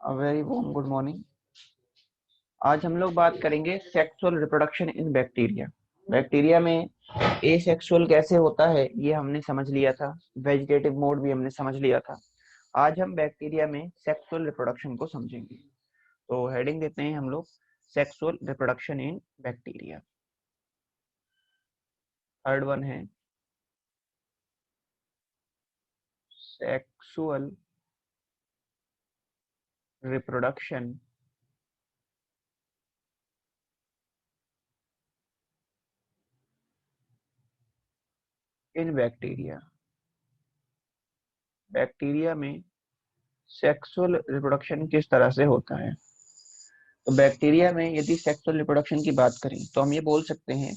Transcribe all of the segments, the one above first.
Very warm good morning. आज हम लोग बात करेंगे sexual reproduction in bacteria. Bacteria में एसेक्सुअल कैसे होता है ये हमने समझ लिया था, वेजिटेटिव मोड भी हमने समझ लिया था। आज हम बैक्टीरिया में सेक्सुअल रिप्रोडक्शन को समझेंगे। तो हेडिंग देते हैं हम लोग sexual reproduction in bacteria. Third one है sexual reproduction in bacteria. Bacteria में सेक्सुअल रिप्रोडक्शन किस तरह से होता है। तो बैक्टीरिया में यदि सेक्सुअल रिप्रोडक्शन की बात करें तो हम ये बोल सकते हैं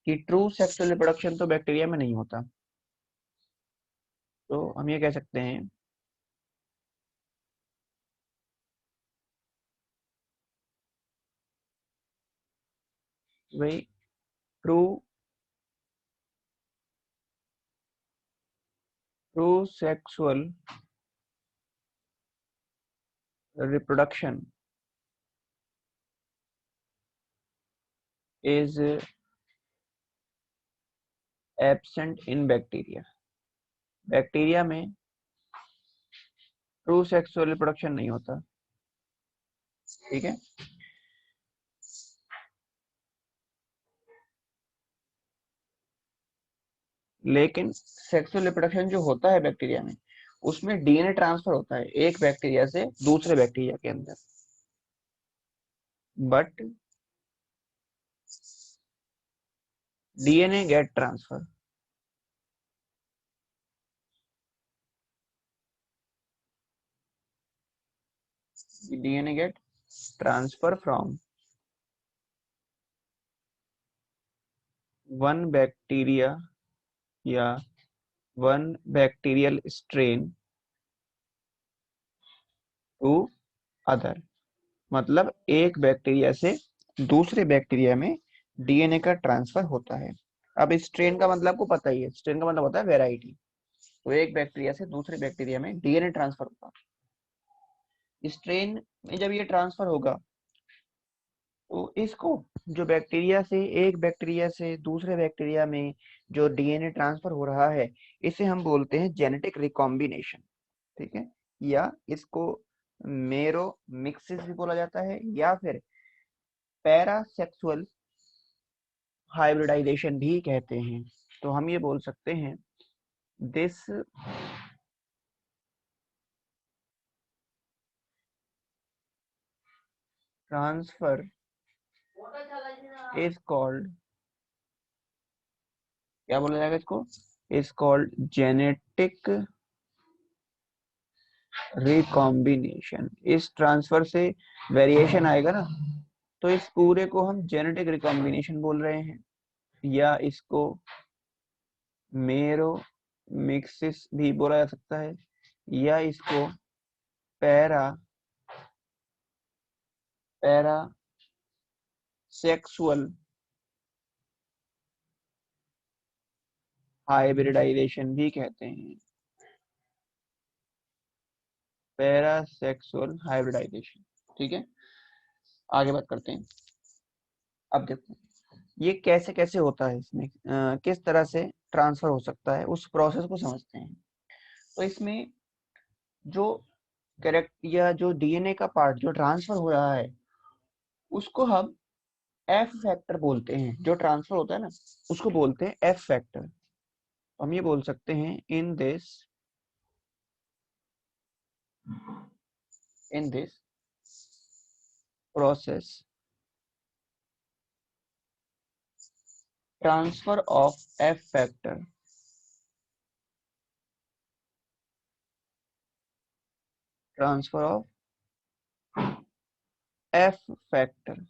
कि ट्रू सेक्सुअल रिप्रोडक्शन तो बैक्टीरिया में नहीं होता। तो हम ये कह सकते हैं भाई true true sexual reproduction is absent in bacteria. Bacteria में ट्रू सेक्सुअल रिप्रोडक्शन नहीं होता। ठीक है। लेकिन सेक्सुअल रिप्रोडक्शन जो होता है बैक्टीरिया में, उसमें डीएनए ट्रांसफर होता है एक बैक्टीरिया से दूसरे बैक्टीरिया के अंदर। But DNA get transfer DNA get transfer from one bacteria या one bacterial strain to other. मतलब एक बैक्टीरिया से दूसरे बैक्टीरिया में डीएनए का ट्रांसफर होता है। अब स्ट्रेन का मतलब आपको पता ही है, स्ट्रेन का मतलब होता है वैरायटी। तो एक बैक्टीरिया से दूसरे बैक्टीरिया में डीएनए ट्रांसफर होता है। स्ट्रेन में जब ये ट्रांसफर होगा तो इसको, जो बैक्टीरिया से एक बैक्टीरिया से दूसरे बैक्टीरिया में जो डीएनए ट्रांसफर हो रहा है, इसे हम बोलते हैं जेनेटिक रिकॉम्बिनेशन। ठीक है। या इसको मेरो मिक्सिस भी बोला जाता है या फिर पैरासेक्सुअल हाइब्रिडाइजेशन भी कहते हैं। तो हम ये बोल सकते हैं दिस ट्रांसफर इज कॉल्ड, क्या बोला जाएगा इसको, इज कॉल्ड जेनेटिक रिकॉम्बिनेशन। इस ट्रांसफर से वेरिएशन आएगा ना, तो इस पूरे को हम जेनेटिक रिकॉम्बिनेशन बोल रहे हैं। या इसको मेरो मिक्सिस भी बोला जा सकता है, या इसको पैरा पैरा सेक्सुअल हाइब्रिडाइजेशन भी कहते हैं। Parasexual hybridisation. ठीक है। आगे बात करते हैं। अब देखो ये कैसे कैसे होता है, इसमें किस तरह से ट्रांसफर हो सकता है, उस प्रोसेस को समझते हैं। तो इसमें जो करेक्ट या जो डीएनए का पार्ट जो ट्रांसफर हो रहा है, उसको हम एफ फैक्टर बोलते हैं। जो ट्रांसफर होता है ना, उसको बोलते हैं एफ फैक्टर। हम ये बोल सकते हैं in this process transfer of F factor transfer of F factor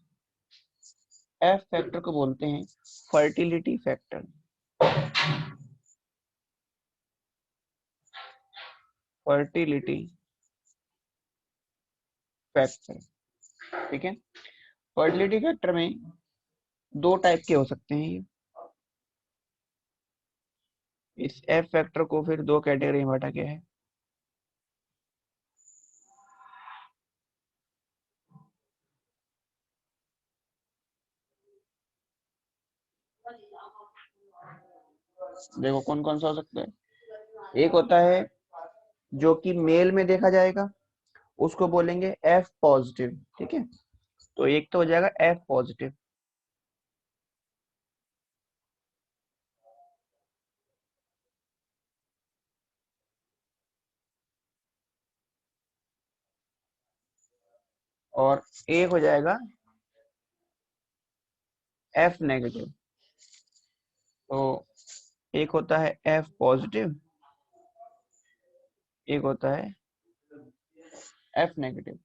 F factor को बोलते हैं फर्टिलिटी फैक्टर। Fertility factor. ठीक है। फर्टिलिटी फैक्टर में दो टाइप के हो सकते हैं ये। इस एफ फैक्टर को फिर दो कैटेगरी में बांटा गया है। देखो कौन कौन सा हो सकता है। एक होता है जो कि मेल में देखा जाएगा, उसको बोलेंगे एफ पॉजिटिव, ठीक है। तो एक तो हो जाएगा एफ पॉजिटिव। और एक हो जाएगा एफ नेगेटिव। तो एक होता है एफ पॉजिटिव, एक होता है एफ नेगेटिव।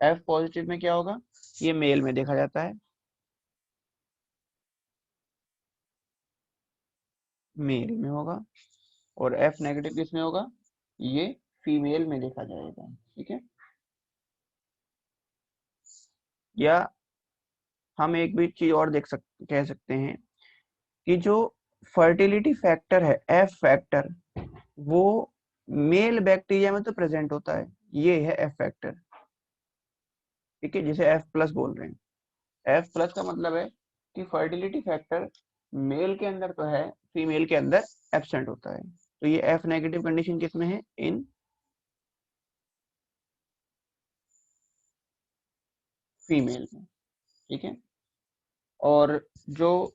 एफ पॉजिटिव में क्या होगा, ये मेल में देखा जाता है, मेल में होगा। और एफ नेगेटिव किस में होगा, ये फीमेल में देखा जाएगा, ठीक है। या हम एक भी चीज और कह सकते हैं कि जो फर्टिलिटी फैक्टर है एफ फैक्टर, वो मेल बैक्टीरिया में तो प्रेजेंट होता है, ये है एफ फैक्टर, ठीक है, जिसे एफ प्लस बोल रहे हैं। एफ प्लस का मतलब है कि फर्टिलिटी फैक्टर मेल के अंदर तो है, फीमेल के अंदर एब्सेंट होता है। तो ये एफ नेगेटिव कंडीशन किसमें है, इन फीमेल में, ठीक है। और जो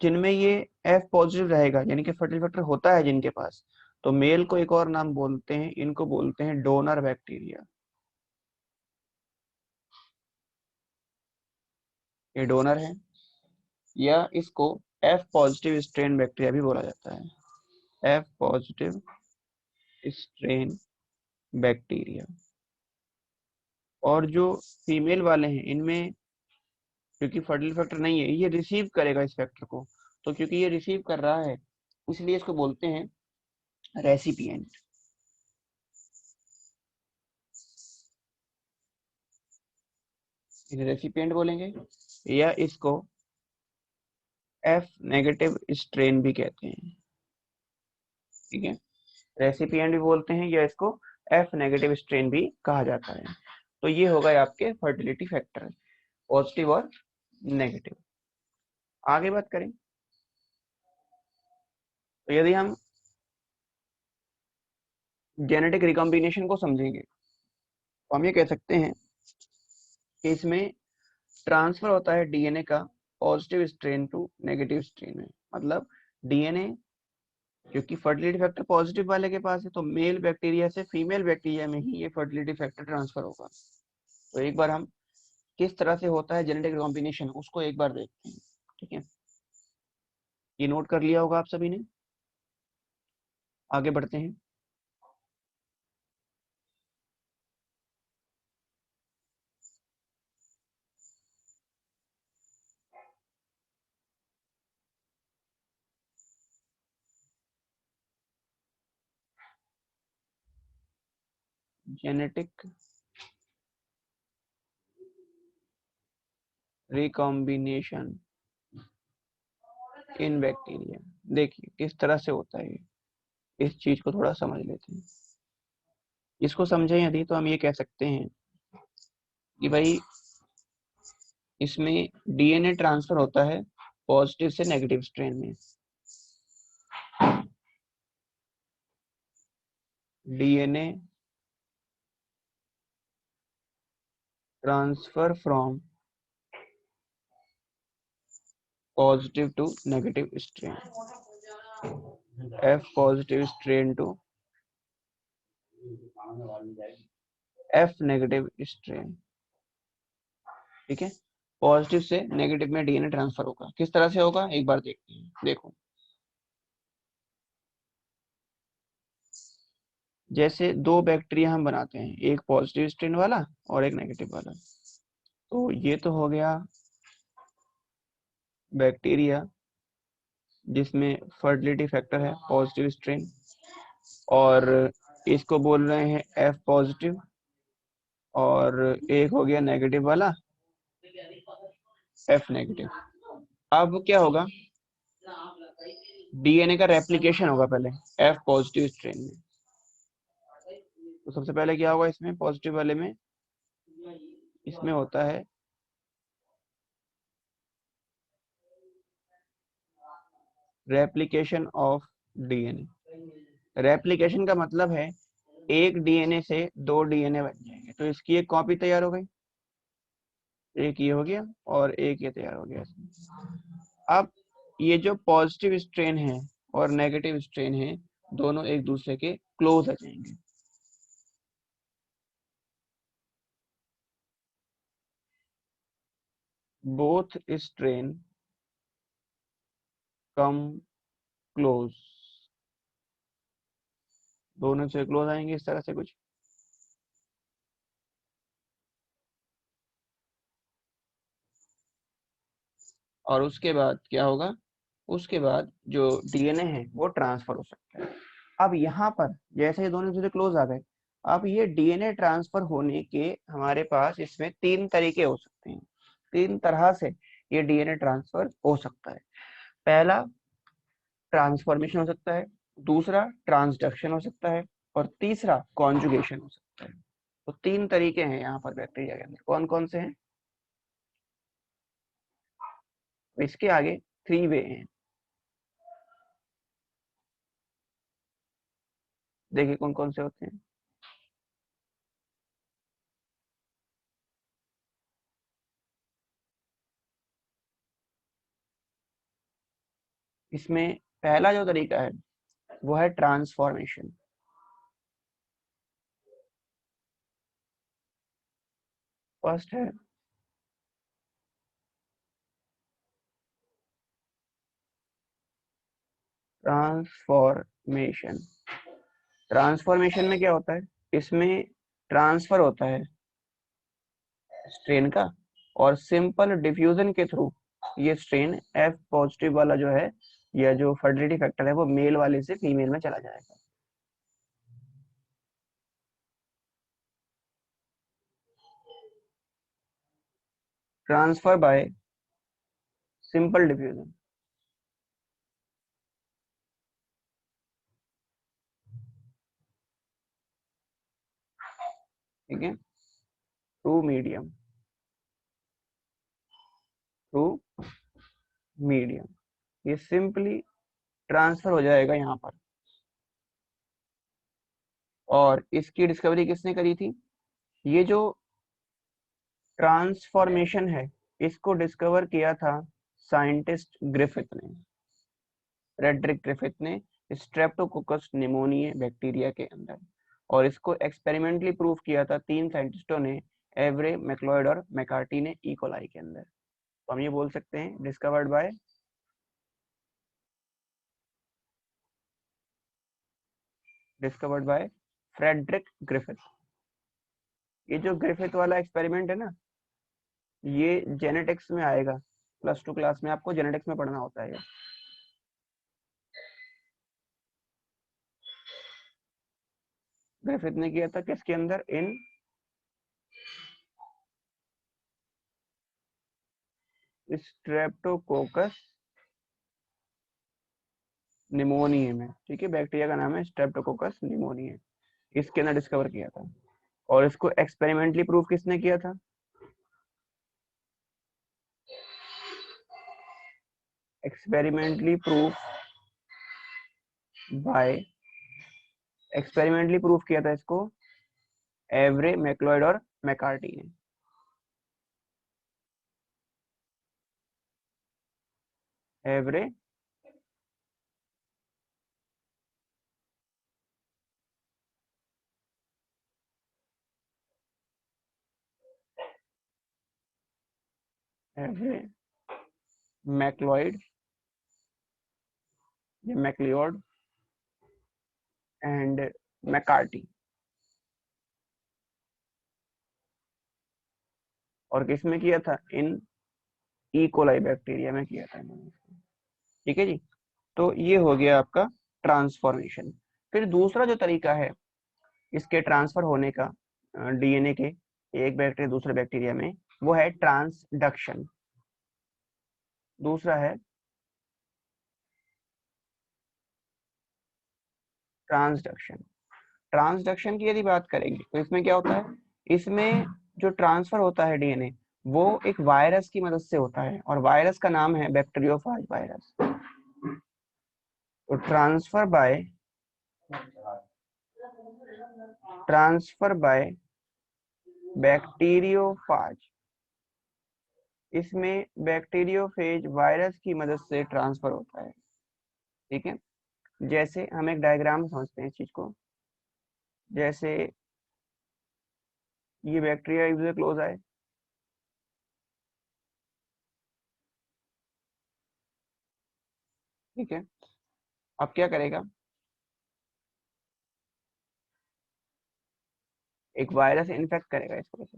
जिनमें ये एफ पॉजिटिव रहेगा, यानी कि फर्टिलिटी फैक्टर होता है जिनके पास, तो मेल को एक और नाम बोलते हैं, इनको बोलते हैं डोनर बैक्टीरिया। ये डोनर है, या इसको एफ पॉजिटिव स्ट्रेन बैक्टीरिया भी बोला जाता है, एफ पॉजिटिव स्ट्रेन बैक्टीरिया। और जो फीमेल वाले हैं इनमें, क्योंकि फर्टिलिटी फैक्टर नहीं है, ये रिसीव करेगा इस फैक्टर को, तो क्योंकि ये रिसीव कर रहा है, इसलिए इसको बोलते हैं रेसिपिएंट। इन्हें रेसिपिएंट बोलेंगे, या इसको एफ नेगेटिव स्ट्रेन भी कहते हैं, ठीक है। रेसिपिएंट भी बोलते हैं, या इसको एफ नेगेटिव स्ट्रेन भी कहा जाता है। तो ये होगा आपके फर्टिलिटी फैक्टर, पॉजिटिव और नेगेटिव। आगे बात करें तो यदि हम जेनेटिक रिकॉम्बिनेशन को समझेंगे, तो हम ये कह सकते हैं कि इसमें ट्रांसफर होता है डीएनए का positive strain to negative strain में। मतलब डीएनए, क्योंकि फर्टिलिटी फैक्टर पॉजिटिव वाले के पास है, तो मेल बैक्टीरिया से फीमेल बैक्टीरिया में ही ये फर्टिलिटी फैक्टर ट्रांसफर होगा। तो एक बार हम किस तरह से होता है जेनेटिक रिकॉम्बिनेशन, उसको एक बार देखते हैं, ठीक है। ये नोट कर लिया होगा आप सभी ने। आगे बढ़ते हैं। जेनेटिक रिकॉम्बिनेशन इन बैक्टीरिया, देखिए किस तरह से होता है ये। इस चीज को थोड़ा समझ लेते हैं। इसको समझें यदि, तो हम ये कह सकते हैं कि भाई इसमें डीएनए ट्रांसफर होता है पॉजिटिव से नेगेटिव स्ट्रेन में। DNA transfer from positive to negative strain, F positive strain to F negative strain, ठीक है। पॉजिटिव से नेगेटिव में डीएनए ट्रांसफर होगा, किस तरह से होगा एक बार देखते हैं। देखो, जैसे दो बैक्टीरिया हम बनाते हैं, एक पॉजिटिव स्ट्रेन वाला और एक नेगेटिव वाला। तो ये तो हो गया बैक्टीरिया जिसमें फर्टिलिटी फैक्टर है पॉजिटिव स्ट्रेन, और इसको बोल रहे हैं एफ पॉजिटिव। और एक हो गया नेगेटिव वाला, एफ नेगेटिव। अब क्या होगा, डीएनए का रेप्लिकेशन होगा पहले एफ पॉजिटिव स्ट्रेन में। तो सबसे पहले क्या होगा, इसमें पॉजिटिव वाले में, इसमें होता है रेप्लिकेशन ऑफ डीएनए। रेप्लिकेशन का मतलब है एक डीएनए से दो डीएनए बन जाएंगे, तो इसकी एक कॉपी तैयार हो गई, एक ये हो गया और एक ये तैयार हो गया। अब ये जो पॉजिटिव स्ट्रेन है और नेगेटिव स्ट्रेन है, दोनों एक दूसरे के क्लोज आ जाएंगे। बोथ स्ट्रेन कम क्लोज, दोनों से क्लोज आएंगे इस तरह से कुछ। और उसके बाद क्या होगा, उसके बाद जो डीएनए है वो ट्रांसफर हो सकता है। अब यहाँ पर जैसे ही दोनों से क्लोज आ गए, अब ये डीएनए ट्रांसफर होने के हमारे पास इसमें तीन तरीके हो सकते हैं, तीन तरह से ये डीएनए ट्रांसफर हो सकता है। पहला ट्रांसफॉर्मेशन हो सकता है, दूसरा ट्रांसडक्शन हो सकता है, और तीसरा कॉन्जुगेशन हो सकता है। तो तीन तरीके हैं यहाँ पर बैक्टीरिया के अंदर, कौन कौन से हैं? इसके आगे थ्री वे हैं, देखिए कौन कौन से होते हैं। इसमें पहला जो तरीका है वो है ट्रांसफॉर्मेशन। फर्स्ट है ट्रांसफॉर्मेशन। ट्रांसफॉर्मेशन में क्या होता है, इसमें ट्रांसफर होता है स्ट्रेन का, और सिंपल डिफ्यूजन के थ्रू ये स्ट्रेन एफ पॉजिटिव वाला जो है, या जो फर्टिलिटी फैक्टर है, वो मेल वाले से फीमेल में चला जाएगा। ट्रांसफर बाय सिंपल डिफ्यूजन, ठीक है, टू मीडियम, टू मीडियम, ये सिंपली ट्रांसफर हो जाएगा यहाँ पर। और इसकी डिस्कवरी किसने करी थी? ये जो ट्रांसफॉर्मेशन है इसको डिस्कवर किया था साइंटिस्ट ग्रिफिथ ने, फ्रेडरिक ग्रिफिथ ने, स्ट्रेप्टोकोकस निमोनिया बैक्टीरिया के अंदर। और इसको एक्सपेरिमेंटली प्रूव किया था तीन साइंटिस्टों ने, एवरे, मैक्लॉयड और मैकार्टी ने, ई कोलाई के अंदर। तो हम ये बोल सकते हैं डिस्कवर्ड बाय फ्रेडरिक ग्रिफिथ। ये जो ग्रिफिथ वाला एक्सपेरिमेंट है ना, ये जेनेटिक्स में आएगा, +2 क्लास में आपको जेनेटिक्स में पढ़ना होता है। ग्रिफिथ ने किया था किसके अंदर? इन स्ट्रेप्टोकोकस निमोनिया में, ठीक है, बैक्टीरिया का नाम है स्ट्रेप्टोकोकस निमोनिया, इसके अंदर डिस्कवर किया था। और इसको एक्सपेरिमेंटली प्रूव किसने किया था? Experimentally proof by, experimentally proof किया था इसको एवरे, मैक्लॉयड और मैकार्टी ने। एवरे, एवरे, मैक्लॉयड या मैक्लियोड एंड मैकार्टी। और किस में किया था? इन ई कोलाई बैक्टीरिया में किया था इन्होंने, ठीक है जी। तो ये हो गया आपका ट्रांसफॉर्मेशन। फिर दूसरा जो तरीका है इसके ट्रांसफर होने का डीएनए के एक बैक्टीरिया दूसरे बैक्टीरिया में, वो है ट्रांसडक्शन। दूसरा है ट्रांसडक्शन। ट्रांसडक्शन की यदि बात करेंगे तो इसमें क्या होता है, इसमें जो ट्रांसफर होता है डीएनए, वो एक वायरस की मदद से होता है, और वायरस का नाम है बैक्टीरियोफाज वायरस। तो ट्रांसफर बाय बैक्टीरियोफाज, इसमें बैक्टीरियोफेज वायरस की मदद से ट्रांसफर होता है। ठीक है, जैसे हम एक डायग्राम में समझते हैं इस चीज को। जैसे ये बैक्टीरिया यूजर क्लोज आए, ठीक है, अब क्या करेगा, एक वायरस इन्फेक्ट करेगा इसको से।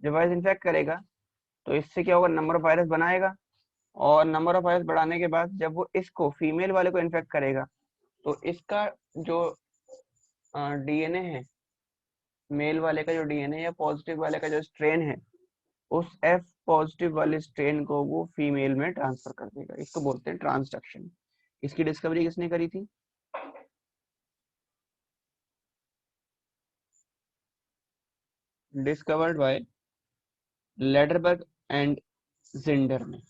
जब वायरस इन्फेक्ट करेगा तो इससे क्या होगा, नंबर ऑफ वायरस बनाएगा, और नंबर ऑफ वायरस बढ़ाने के बाद जब वो इसको फीमेल वाले को इन्फेक्ट करेगा तो इसका जो डीएनए है, मेल वाले का जो डीएनए या पॉजिटिव वाले का जो स्ट्रेन है, उस एफ पॉजिटिव वाले स्ट्रेन को वो फीमेल में ट्रांसफर कर देगा। इसको बोलते हैं ट्रांसडक्शन। इसकी डिस्कवरी किसने करी थी? Discovered by Lederberg and Zinder ने।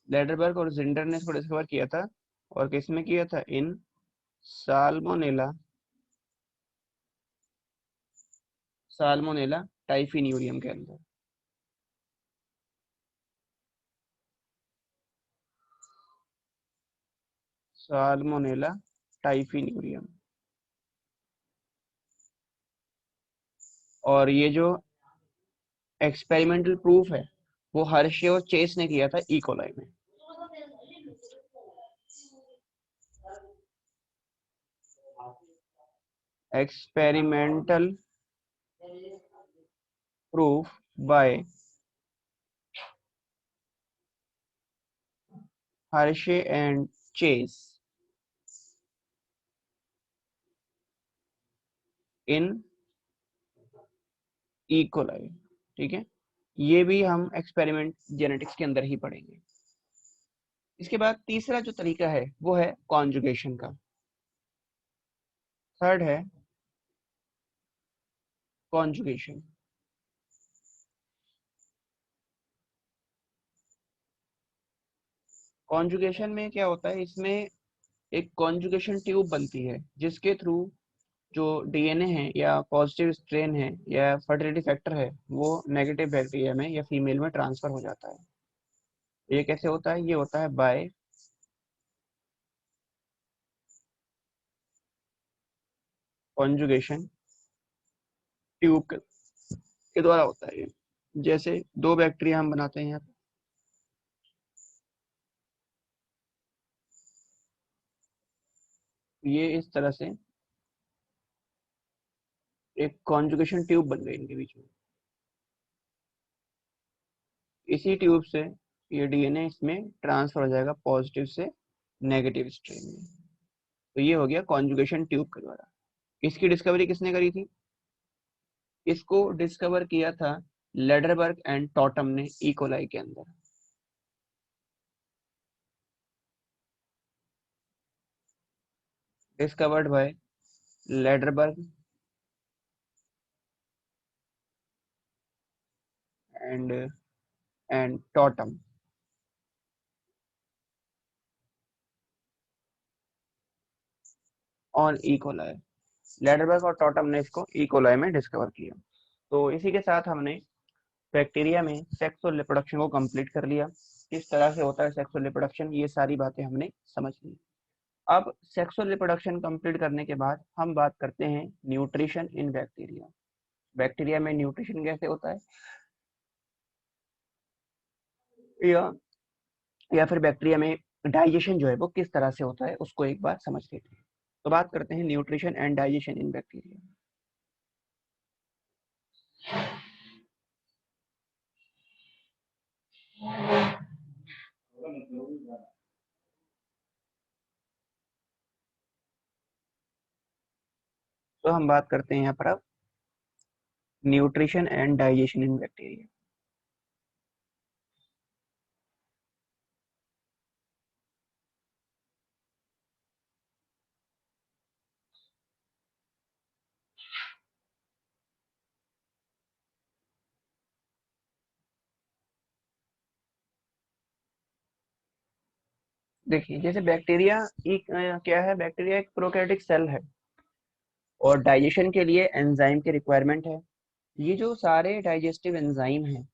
लेडरबर्ग और जिंडर ने इसको डिस्कवर किया था, और किसमें किया था? इन साल्मोनेला साल्मोनेला टाइफिन्यूरियम के अंदर। साल्मोनेला टाइफिन्यूरियम। और ये जो एक्सपेरिमेंटल प्रूफ है वो हर्शे और चेस ने किया था ई कोलाई में। Experimental proof by Hershey and Chase in E coli. ठीक है, ये भी हम एक्सपेरिमेंट जेनेटिक्स के अंदर ही पढ़ेंगे। इसके बाद तीसरा जो तरीका है वो है कॉन्जुगेशन का। थर्ड है कॉन्जुगेशन। कॉन्जुगेशन में क्या होता है, इसमें एक कॉन्जुगेशन ट्यूब बनती है जिसके थ्रू जो डीएनए है या पॉजिटिव स्ट्रेन है या फर्टिलिटी फैक्टर है वो नेगेटिव बैक्टीरिया में या फीमेल में ट्रांसफर हो जाता है। ये कैसे होता है? ये होता है बाय कॉन्जुगेशन ट्यूब के द्वारा होता है ये। जैसे दो बैक्टीरिया हम बनाते हैं यहाँ पे, ये इस तरह से एक कॉन्जुगेशन ट्यूब बन गई इनके बीच में। इसी ट्यूब से ये डीएनए इसमें ट्रांसफर हो जाएगा पॉजिटिव से नेगेटिव स्ट्रेन में। तो ये हो गया कॉन्जुगेशन ट्यूब के द्वारा। इसकी डिस्कवरी किसने करी थी? इसको डिस्कवर किया था लेडरबर्ग एंड टॉटम ने ई कोलाई के अंदर। Discovered by Lederberg and Tatum on E coli. Lederberg और टॉटम ने इसको ई कोलाई में डिस्कवर किया। तो इसी के साथ हमने बैक्टीरिया में सेक्सुअल रिप्रोडक्शन को कंप्लीट कर लिया। किस तरह से होता है सेक्सुअल रिप्रोडक्शन, ये सारी बातें हमने समझ ली। अब सेक्सुअल रिप्रोडक्शन कंप्लीट करने के बाद हम बात करते हैं न्यूट्रिशन इन बैक्टीरिया। बैक्टीरिया में न्यूट्रिशन कैसे होता है, या फिर बैक्टीरिया में डाइजेशन जो है वो किस तरह से होता है, उसको एक बार समझ लेते हैं। तो बात करते हैं nutrition and digestion in bacteria. तो हम बात करते हैं यहाँ पर अब nutrition and digestion in bacteria. देखिए जैसे बैक्टीरिया एक क्या है, बैक्टीरिया एक प्रोकैरियोटिक सेल है और डाइजेशन के लिए एंजाइम की रिक्वायरमेंट है। ये जो सारे डाइजेस्टिव एंजाइम हैं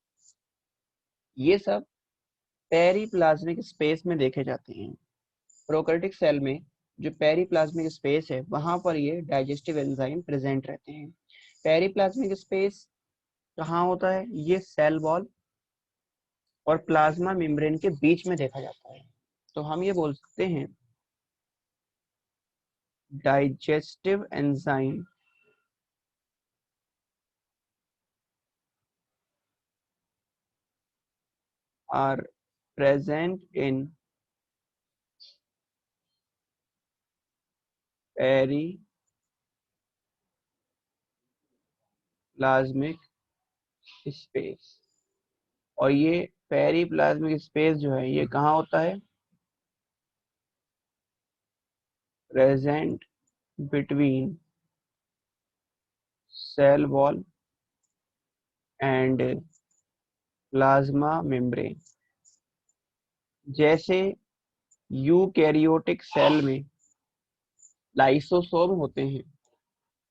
ये सब पेरीप्लाज्मिक स्पेस में देखे जाते हैं। प्रोकैरियोटिक सेल में जो पेरीप्लाज्मिक स्पेस है वहां पर ये डाइजेस्टिव एंजाइम प्रेजेंट रहते हैं। पेरीप्लाज्मिक स्पेस कहाँ होता है, ये सेल वॉल और प्लाज्मा मेम्ब्रेन के बीच में देखा जाता है। तो हम ये बोल सकते हैं digestive enzyme are present in periplasmic space. और ये पेरीप्लाज्मिक स्पेस जो है ये कहाँ होता है, present between cell wall and plasma membrane. जैसे यूकैरियोटिक सेल में लाइसोसोम होते हैं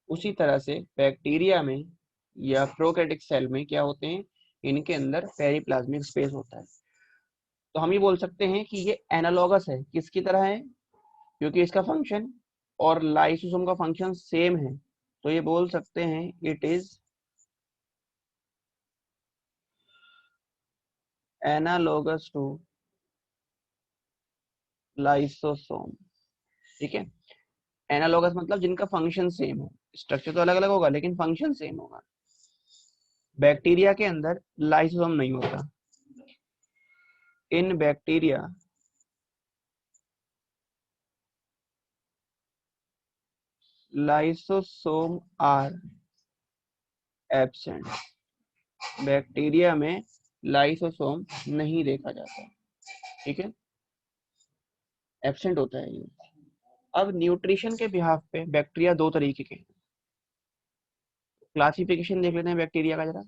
उसी तरह से बैक्टीरिया में या प्रोकैरियोटिक सेल में क्या होते हैं, इनके अंदर पेरिप्लाज्मिक स्पेस होता है। तो हम ये बोल सकते हैं कि ये एनालॉगस है, किसकी तरह है, क्योंकि इसका फंक्शन और लाइसोसोम का फंक्शन सेम है। तो ये बोल सकते हैं it is analogous to lysosome. ठीक है, एनालॉगस मतलब जिनका फंक्शन सेम हो, स्ट्रक्चर तो अलग अलग होगा लेकिन फंक्शन सेम होगा। बैक्टीरिया के अंदर लाइसोसोम नहीं होता। In bacteria lysosome are absent. Bacteria में लाइसोसोम नहीं देखा जाता। ठीक है, एब्सेंट होता है ये। अब न्यूट्रिशन के बिहाफ पे बैक्टीरिया दो तरीके के हैं। क्लासिफिकेशन देख लेते हैं बैक्टीरिया का जरा।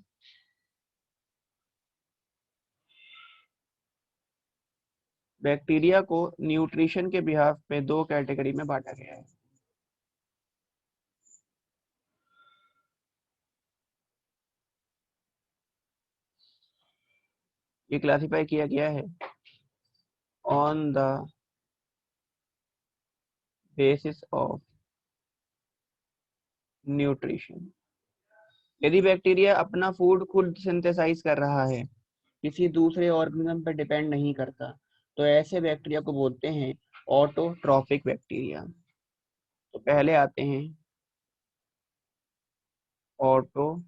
बैक्टीरिया को न्यूट्रिशन के बिहाफ पे दो कैटेगरी में बांटा गया है। ये क्लासिफाई किया गया है on the basis of nutrition. यदि बैक्टीरिया अपना फूड खुद सिंथेसाइज कर रहा है, किसी दूसरे ऑर्गेनिज्म पर डिपेंड नहीं करता, तो ऐसे बैक्टीरिया को बोलते हैं ऑटोट्रॉफिक बैक्टीरिया। तो पहले आते हैं ऑटोट्रॉफिक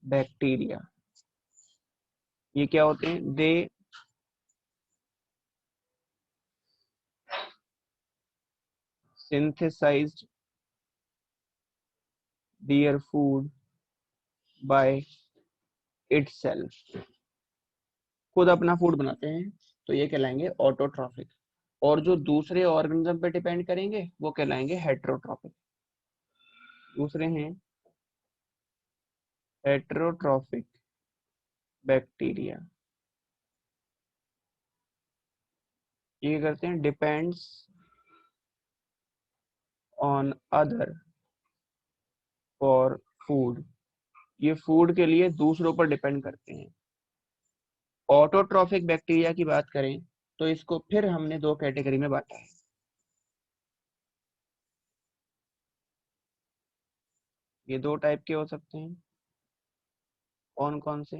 बैक्टीरिया। ये क्या होते हैं, दे synthesized their food by itself। खुद अपना फूड बनाते हैं तो ये कहलाएंगे ऑटोट्रॉफिक। और जो दूसरे ऑर्गेनिज्म पे डिपेंड करेंगे वो कहलाएंगे हेट्रोट्रॉफिक। दूसरे हैं हेट्रोट्रॉफिक बैक्टीरिया। ये करते हैं depends on other for food. ये फूड के लिए दूसरों पर डिपेंड करते हैं। ऑटोट्रॉफिक बैक्टीरिया की बात करें तो इसको फिर हमने दो कैटेगरी में बांटा है। ये दो टाइप के हो सकते हैं। कौन कौन से,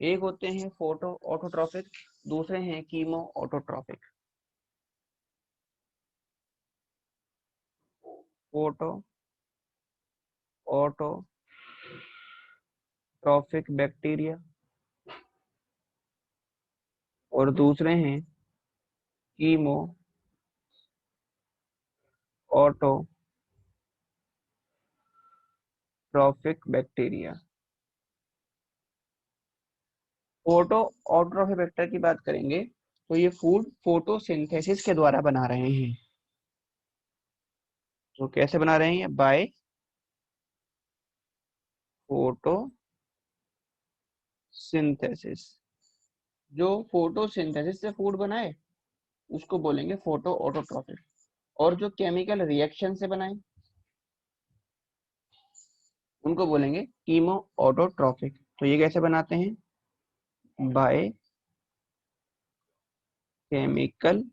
एक होते हैं फोटो ऑटोट्रॉफिक, दूसरे हैं chemo autotrophic. Photo autotrophic bacteria और दूसरे हैं chemo autotrophic bacteria. Photo autotrophic bacteria की बात करेंगे तो ये फूड फोटोसिंथेसिस के द्वारा बना रहे हैं। तो कैसे बना रहे हैं, बाय सिंथेसिस, जो फोटोसिंथेसिस से फूड बनाए उसको बोलेंगे फोटो ऑटोट्रॉफिक, और जो केमिकल रिएक्शन से बनाए उनको बोलेंगे कीमो ऑटोट्रॉफिक। तो ये कैसे बनाते हैं? By chemical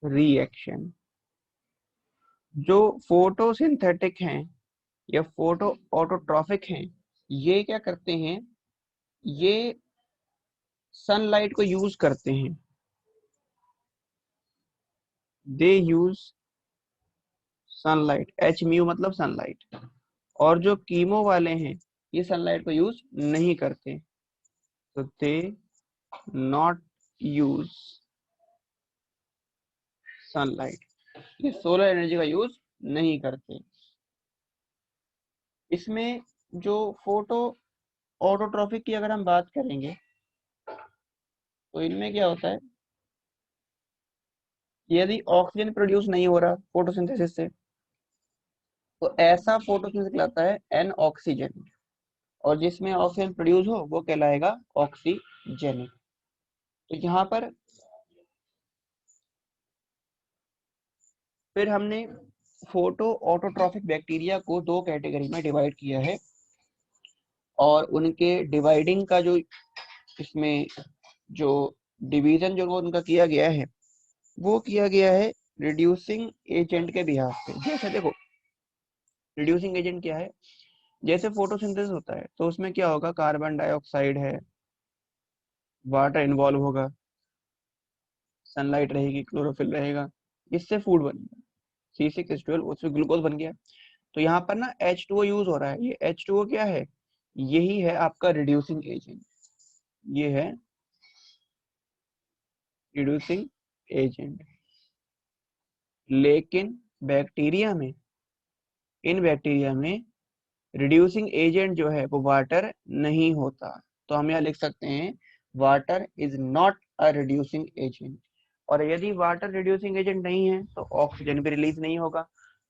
reaction. जो फोटोसिंथेटिक हैं या फोटो ऑटोट्रॉफिक हैं, ये क्या करते हैं? ये सनलाइट को यूज करते हैं, दे यूज सनलाइट, एच म्यू मतलब सनलाइट। और जो कीमो वाले हैं ये सनलाइट को यूज नहीं करते, तो दे नॉट यूज सनलाइट, ये सोलर एनर्जी का यूज नहीं करते। इसमें जो फोटो ऑटोट्रॉफिक की अगर हम बात करेंगे तो इनमें क्या होता है, यदि ऑक्सीजन प्रोड्यूस नहीं हो रहा फोटोसिंथेसिस से तो ऐसा फोटोसिंथेसिस कहलाता है एन ऑक्सीजन, और जिसमें ऑक्सीजन प्रोड्यूस हो वो कहलाएगा ऑक्सीजेनिक। तो यहाँ पर फिर हमने फोटो ऑटोट्रॉफिक बैक्टीरिया को दो कैटेगरी में डिवाइड किया है, और उनके डिवाइडिंग का जो इसमें जो डिवीजन जो उनका किया गया है वो किया गया है रिड्यूसिंग एजेंट के बिहाफ पे। जैसे देखो रिड्यूसिंग एजेंट क्या है, जैसे फोटोसिंथेसिस होता है तो उसमें क्या होगा, कार्बन डाइऑक्साइड है, वाटर इन्वॉल्व होगा, सनलाइट रहेगी, क्लोरोफिल रहेगा, इससे फूड बनेगा, C6H12 उसमें ग्लूकोज बन गया। तो यहाँ पर ना H2O यूज हो रहा है, ये H2O क्या है, यही है आपका रिड्यूसिंग एजेंट, ये है रिड्यूसिंग एजेंट। लेकिन बैक्टीरिया में, इन बैक्टीरिया में रिड्यूसिंग एजेंट जो है वो वाटर नहीं होता। तो हम यहाँ लिख सकते हैं water is not a reducing agent. और यदि वाटर रिड्यूसिंग एजेंट नहीं है तो ऑक्सीजन भी रिलीज नहीं होगा,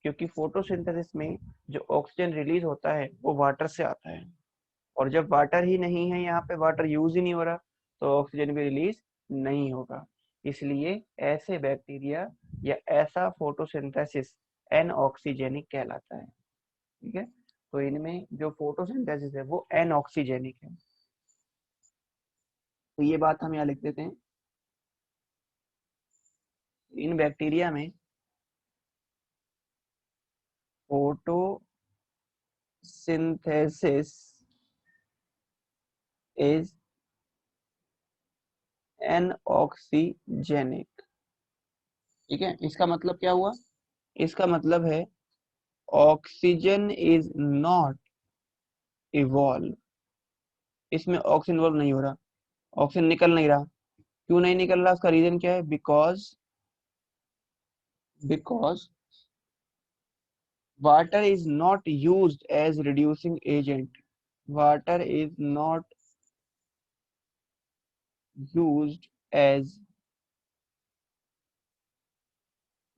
क्योंकि फोटोसिंथेसिस में जो ऑक्सीजन रिलीज होता है वो वाटर से आता है, और जब वाटर ही नहीं है, यहाँ पे वाटर यूज ही नहीं हो रहा, तो ऑक्सीजन भी रिलीज नहीं होगा। इसलिए ऐसे बैक्टीरिया या ऐसा फोटोसिंथेसिस एनऑक्सीजेनिक कहलाता है। ठीक है, तो इनमें जो फोटोसिंथेसिस है वो एनऑक्सीजेनिक है। तो ये बात हम यहाँ लिख देते हैं, इन बैक्टीरिया में फोटोसिंथेसिस इज एनऑक्सीजेनिक। ठीक है, इसका मतलब क्या हुआ, इसका मतलब है ऑक्सीजन इज नॉट इवॉल्व, इसमें ऑक्सीजन इवॉल्व नहीं हो रहा, ऑक्सीजन निकल नहीं रहा। क्यों नहीं निकल रहा, उसका रीजन क्या है, because water is not used as reducing agent, water is not used as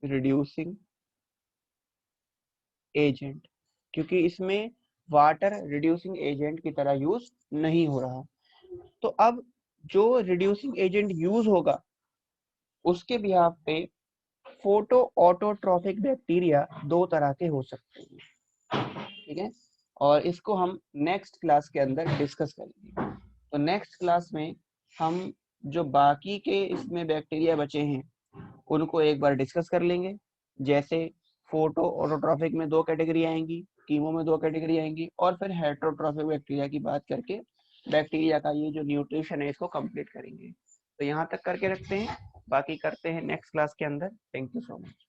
reducing agent, क्योंकि इसमें वाटर रिड्यूसिंग एजेंट की तरह यूज नहीं हो रहा। तो अब जो रिड्यूसिंग एजेंट यूज होगा उसके बिहाफ पे फोटो ऑटोट्रॉफिक बैक्टीरिया दो तरह के हो सकते हैं। ठीक है, और इसको हम नेक्स्ट क्लास के अंदर डिस्कस करेंगे। तो नेक्स्ट क्लास में हम जो बाकी के इसमें बैक्टीरिया बचे हैं उनको एक बार डिस्कस कर लेंगे। जैसे फोटो ऑटोट्रॉफिक में दो कैटेगरी आएंगी, कीमो में दो कैटेगरी आएंगी, और फिर हेटरोट्रॉफिक बैक्टीरिया की बात करके बैक्टीरिया का ये जो न्यूट्रिशन है इसको कंप्लीट करेंगे। तो यहाँ तक करके रखते हैं, बाकी करते हैं नेक्स्ट क्लास के अंदर। Thank you so much.